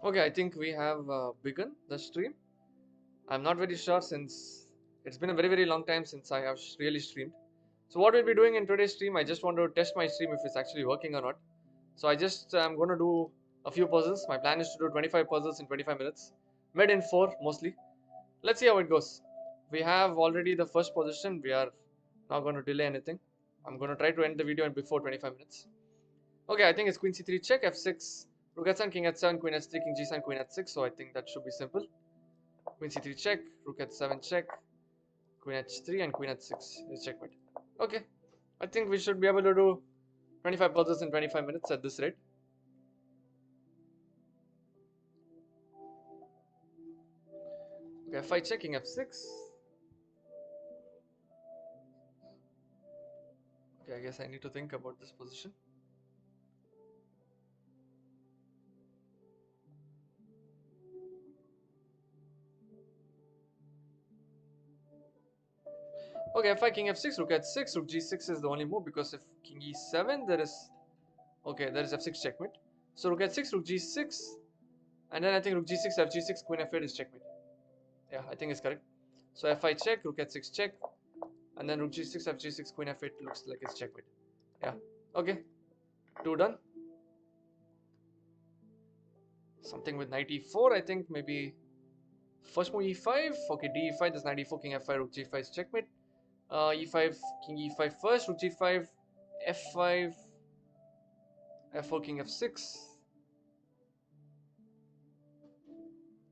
Okay, I think we have begun the stream. I'm not very sure since it's been a very long time since I have really streamed. So what we'll be doing in today's stream, I just want to test my stream if it's actually working or not. So I'm going to do a few puzzles. My plan is to do 25 puzzles in 25 minutes. Made in 4 mostly. Let's see how it goes. We have already the first position. We are not going to delay anything. I'm going to try to end the video in before 25 minutes. Okay, I think it's queen c3 check, f6, rook h7, king h7, queen h3, king g7, queen h6. So I think that should be simple. Queen c3 check, rook h7 check, queen h3, and queen h6 is checkmate. Okay, I think we should be able to do 25 puzzles in 25 minutes at this rate. Okay, f5 check, king f6. Okay, I guess I need to think about this position. Okay, f5, king f6, rook h6, rook g6 is the only move because if king e7, there is f6 checkmate. So rook h6, rook g6, and then I think rook g6, fg6, queen f8 is checkmate. Yeah, I think it's correct. So f5 check, rook h6 check, and then rook g6, fg6, queen f8 looks like it's checkmate. Yeah, okay, 2 done. Something with knight e4, I think maybe first move e5. Okay, d e5, there's knight e4, king f5, rook g5 is checkmate. E5, king e5 first, rook g5, f5, f4, king f6.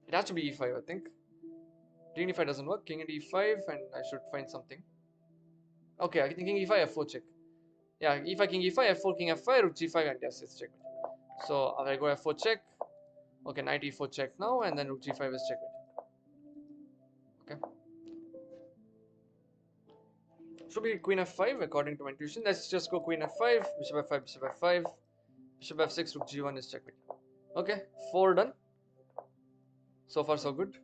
It has to be e5, I think. D e5 doesn't work. King and e5, and I should find something. Okay, I think king e5, f4 check. Yeah, e5, king e5, f4, king f5, rook g5, and yes, it's checkmate. So I go f4 check. Okay, knight e4 check now, and then rook g5 is checkmate. Okay. Should be queen f5 according to my intuition. Let's just go queen f5, bishop f5, bishop f5, bishop f6, rook g1 is checkmate. Okay, 4 done. So far so good.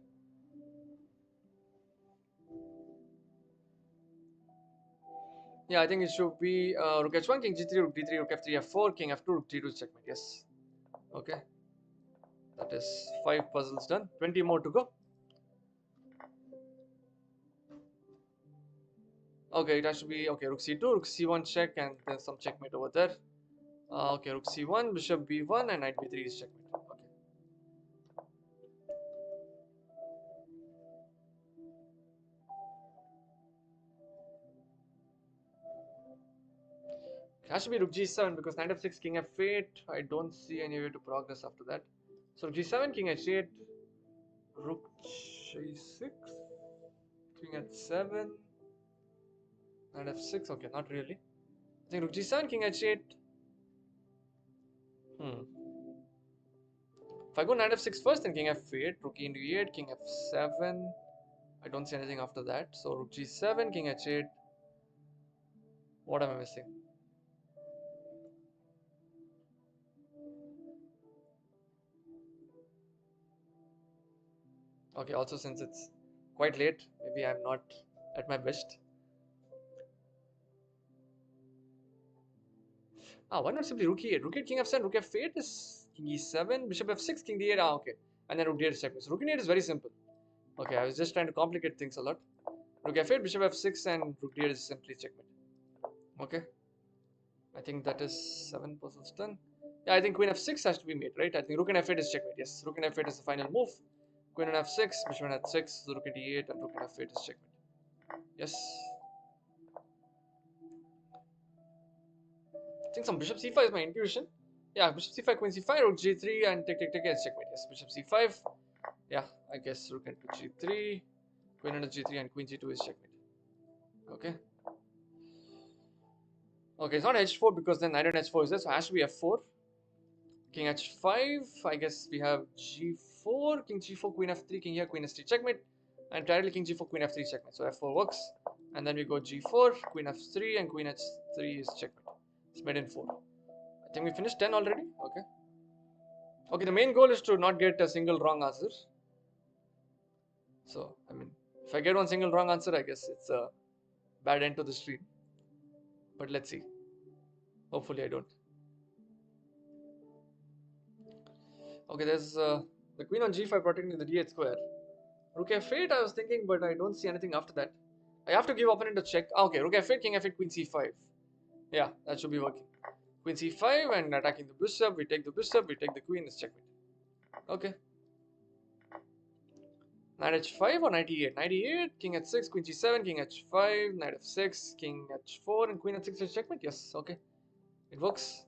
Yeah, I think it should be rook h1, king g3, rook d3, rook f3, f4, king f2, rook g2 checkmate. Yes. Okay. That is 5 puzzles done. 20 more to go. Okay, it has to be okay. Rook c2, rook c1 check, and then some checkmate over there. Okay, rook c1, bishop b1, and knight b3 is checkmate. Okay. It has to be rook g7 because knight f6, king f8. I don't see any way to progress after that. So g7, king h8, rook g6, king h7, knight f6. Okay, not really. I think rook g7, king h8. If I go knight f6 first, then king f8, rook into e8, king f7. I don't see anything after that. So rook g7, king h8. What am I missing? Okay, also since it's quite late, maybe I'm not at my best. Why not simply rook e8? Rook e8, king f7, rook f8 is king e7, bishop f6, king d8. Okay. And then rook d8 is checkmate. So rook e8 is very simple. Okay, I was just trying to complicate things a lot. Rook f8, bishop f6, and rook d8 is simply checkmate. Okay. I think that is 7 puzzles done. Yeah, I think queen f6 has to be made, right? I think rook and f8 is checkmate. Yes, rook and f8 is the final move. Queen on f6, bishop on h6, so rook and d8, and rook and f8 is checkmate. Yes. I think some bishop c5 is my intuition. Yeah, bishop c5, queen c5, rook g3, and tick, is checkmate. Yes, bishop c5. Yeah, I guess rook into g3, queen into g3, and queen g2 is checkmate. Okay. Okay, it's not h4 because then knight on h4 is there, so it has to be f4. King h5. I guess we have g4, king g4, queen f3, king here, queen s3 checkmate, and directly king g4, queen f3 checkmate. So f4 works, and then we go g4, queen f3, and queen h3 is checkmate. It's made in 4. I think we finished 10 already. Okay. Okay, the main goal is to not get a single wrong answer. So, I mean, if I get one single wrong answer, I guess it's a bad end to the stream. But let's see. Hopefully I don't. Okay, there's The queen on g5 protecting the d8 square. Rook f8 I was thinking, but I don't see anything after that. I have to give opponent a check. Okay, rook f8, king f8, queen c5. Yeah, that should be working. Queen c5 and attacking the bishop. We take the bishop, we take the queen, it's checkmate. Okay. Knight h5 or knight e8? Knight e8, king h6, queen g7, king h5, knight f6, king h4, and queen h6 is checkmate. Yes, okay. It works.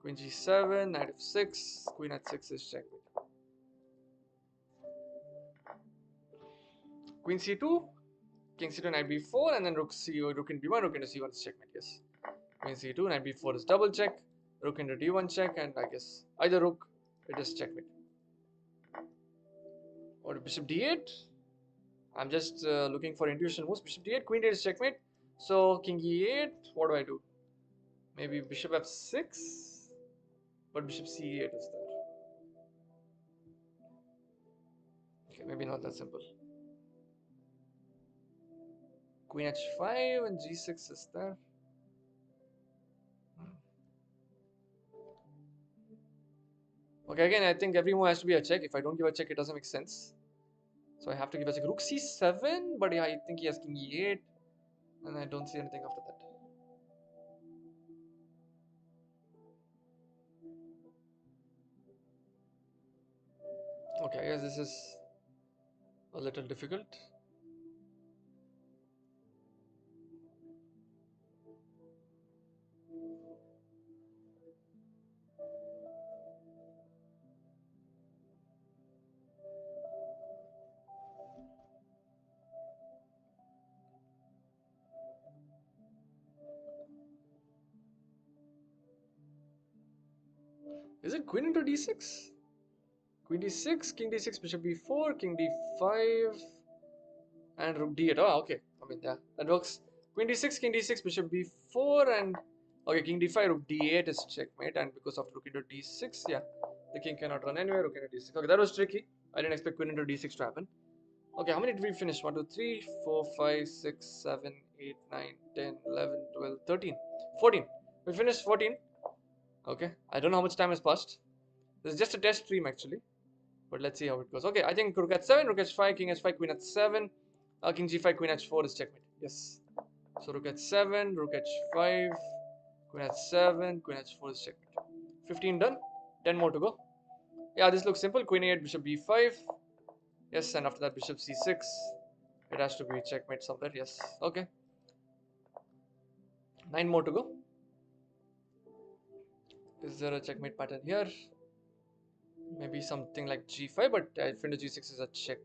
Queen g7, knight f6, queen h6 is checkmate. Queen c2, king c2, knight b4, and then rook in b1, rook into c1 is checkmate. Yes. Queen c2, knight b4 is double check, rook into d1 check, and I guess either rook, it is checkmate. Or bishop d8. I'm just looking for intuition moves. Bishop d8, queen d8 is checkmate. So king e8, what do I do? Maybe bishop f6, but bishop c8 is there. Okay, maybe not that simple. Queen h5 and g6 is there. Okay, again, I think every move has to be a check. If I don't give a check, it doesn't make sense. So I have to give a check. Rook c7, but yeah, I think he has king e8, and I don't see anything after that. Okay, I guess this is a little difficult. Is it queen into d6? Queen d6, king d6, bishop b4, king d5, and rook d8. Oh, okay. I mean, yeah, that works. Queen d6, king d6, bishop b4, and okay, king d5, rook d8 is checkmate, and because of rook into d6, yeah, the king cannot run anywhere. Rook into d6. Okay, that was tricky. I didn't expect queen into d6 to happen. Okay, how many did we finish? 1, 2, 3, 4, 5, 6, 7, 8, 9, 10, 11, 12, 13, 14. We finished 14. Okay, I don't know how much time has passed. This is just a test stream actually. But let's see how it goes. Okay, I think rook h7, rook h5, king h5, queen h7, king g5, queen h4 is checkmate. Yes. So rook h7, rook h5, queen h7, queen h4 is checkmate. 15 done. 10 more to go. Yeah, this looks simple. Queen a8, bishop b5. Yes, and after that bishop c6. It has to be checkmate somewhere. Yes. Okay. 9 more to go. Is there a checkmate pattern here? Maybe something like g5, but if into g6 is a check.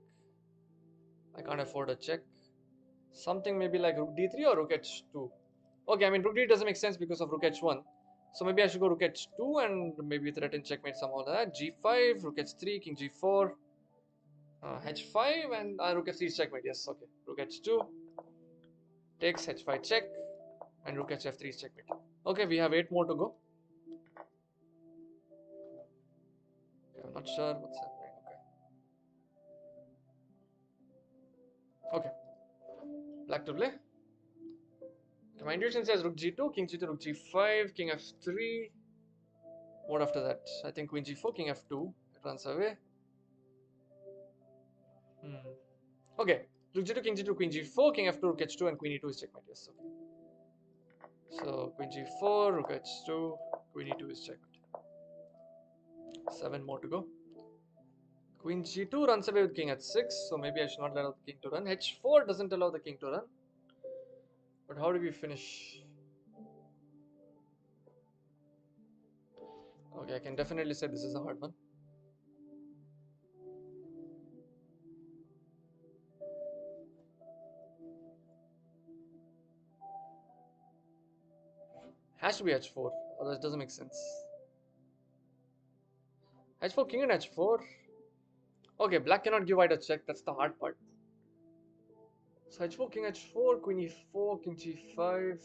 I can't afford a check. Something maybe like rook d3 or rook h2. Okay, I mean rook d doesn't make sense because of rook h1. So maybe I should go rook h2 and maybe threaten checkmate somehow. That g5, rook h3, king g4, h5, and rook f3 is checkmate. Yes, okay. Rook h2 takes h5 check, and rook h3 is checkmate. Okay, we have 8 more to go. Okay, I'm not sure what's happening. Okay. Okay. Black to play. Okay, my intuition says rook g2, king g2, rook g5, king f3. What after that? I think queen g4, king f2. It runs away. Okay. Rook g2, king g2, queen g4, king f2, rook h2, and queen e2 is checkmate. Yes. Okay. So queen g4, rook h2, queen e2 is checkmate. 7 more to go. Queen g2 runs away with king h6, so maybe I should not allow the king to run. h4 doesn't allow the king to run. But how do we finish? Okay, I can definitely say this is a hard one. Has to be h4, otherwise it doesn't make sense. h4, king and h4. Okay, black cannot give white a check, that's the hard part. So h4, king h4, queen e4, king g5,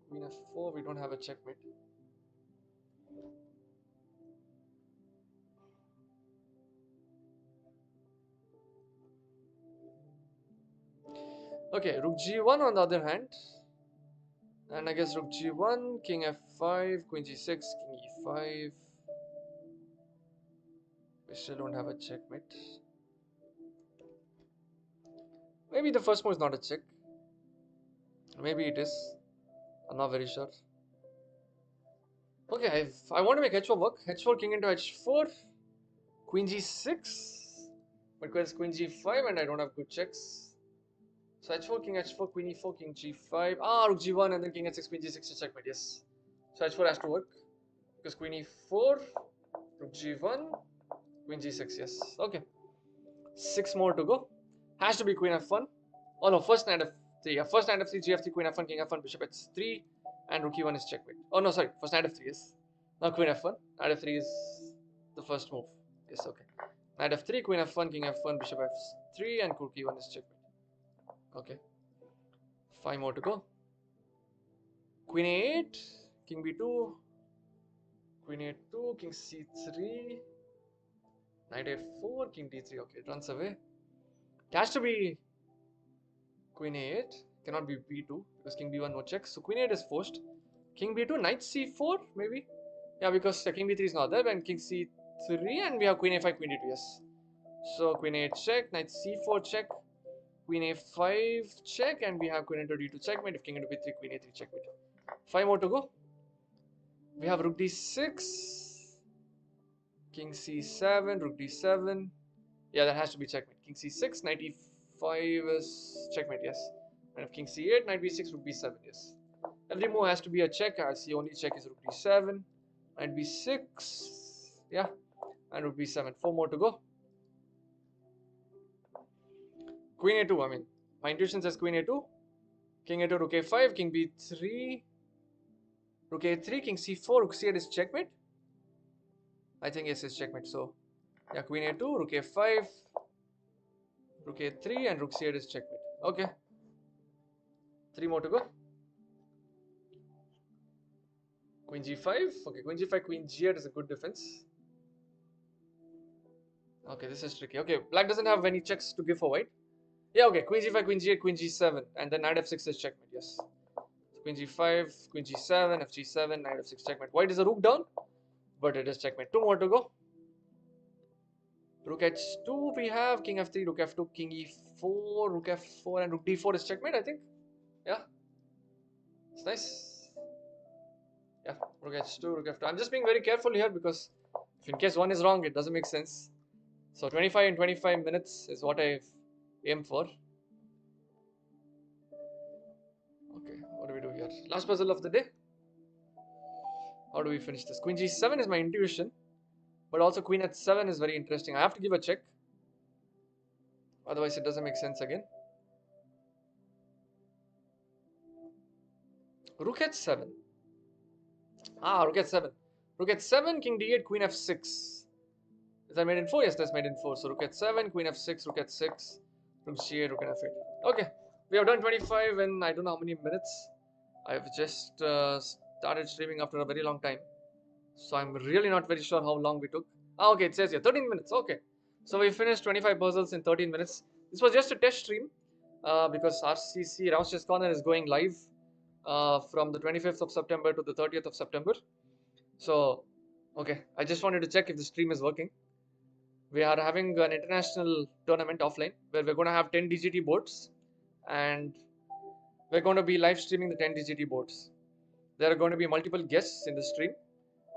queen f4, we don't have a checkmate. Okay, rook g1 on the other hand. And I guess rook g1, king f5, queen g6, king e5. We still don't have a checkmate. Maybe the first move is not a check. Maybe it is. I'm not very sure. Okay, I want to make h4 work. h4, king into h4, queen g6. My queen is queen g5, and I don't have good checks. So h4, king h4, queen e4, king g5. Ah, rook g1, and then king h6, queen g6 to checkmate. Yes. So h4 has to work because queen e4, rook g1, queen g6. Yes. Okay. 6 more to go. Has to be queen f1. Oh no, first knight f3. Yeah, first knight f3, g f3, queen f1, king f1, bishop h3, and rook e1 is checkmate. Oh no, sorry, first knight f3. Yes. Now queen f1. Knight f3 is the first move. Yes, okay. Knight f3, queen f1, king f1, bishop f3, and rook e1 is checkmate. Okay. 5 more to go. Queen a8, king b2, queen a2, king c3, knight a4, king d3. Okay, it runs away. It has to be queen a8, cannot be b2 because king b1 no check. So queen a8 is forced. King b2, knight c4 maybe. Yeah, because king b3 is not there. And king c3, and we have queen a5, queen d2. Yes. So queen a8 check, knight c4 check, queen a5 check, and we have queen into d2 checkmate. If king into b3, queen a3 checkmate. 5 more to go. We have rook d6, king c7, rook d7. Yeah, that has to be checkmate. King c6, knight e5 is checkmate. Yes. And if king c8, knight b6, rook b7. Yes. Every move has to be a check. I see only check is rook d7, knight b6. Yeah, and rook b7. 4 more to go. Queen a2. I mean, my intuition says queen a2. King a2, rook a5, king b3, rook a3, king c4, rook c8 is checkmate. I think yes, it's checkmate. So, yeah, queen a2, rook a5, rook a3, and rook c8 is checkmate. Okay. 3 more to go. Queen g5. Okay, queen g5, queen g8 is a good defense. Okay, this is tricky. Okay, black doesn't have any checks to give for white. Yeah, okay, queen g5, queen g8, queen g7, and then knight f6 is checkmate. Yes. So queen g5, queen g7, fg7, knight f6 checkmate. White is a rook down, but it is checkmate. 2 more to go. Rook h2 we have, king f3, rook f2, king e4, rook f4, and rook d4 is checkmate, I think. Yeah. It's nice. Yeah, rook h2, rook f2. I'm just being very careful here because if in case one is wrong, it doesn't make sense. So 25 in 25 minutes is what I've aimed for. Okay, what do we do here? Last puzzle of the day. How do we finish this? Queen g7 is my intuition, but also queen h7 is very interesting. I have to give a check. Otherwise, it doesn't make sense again. Rook h7. Ah, rook h7. Rook h7, king d8, queen f6. Is that made in 4? Yes, that's made in 4. So rook h7, queen f6, rook h6, rook g8, rook f8. Okay, we have done 25 in I don't know how many minutes. I've just started streaming after a very long time. So I'm really not very sure how long we took. Ah, okay, it says here 13 minutes. Okay, so we finished 25 puzzles in 13 minutes. This was just a test stream because RCC Rouse Chess Corner is going live from the 25th of September to the 30th of September. So, okay, I just wanted to check if the stream is working. We are having an international tournament offline where we're going to have 10 DGT boards and we're going to be live streaming the 10 DGT boards. There are going to be multiple guests in the stream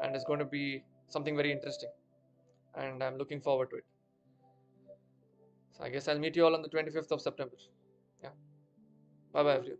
and it's going to be something very interesting and I'm looking forward to it. So I guess I'll meet you all on the 25th of September. Yeah. Bye bye everyone.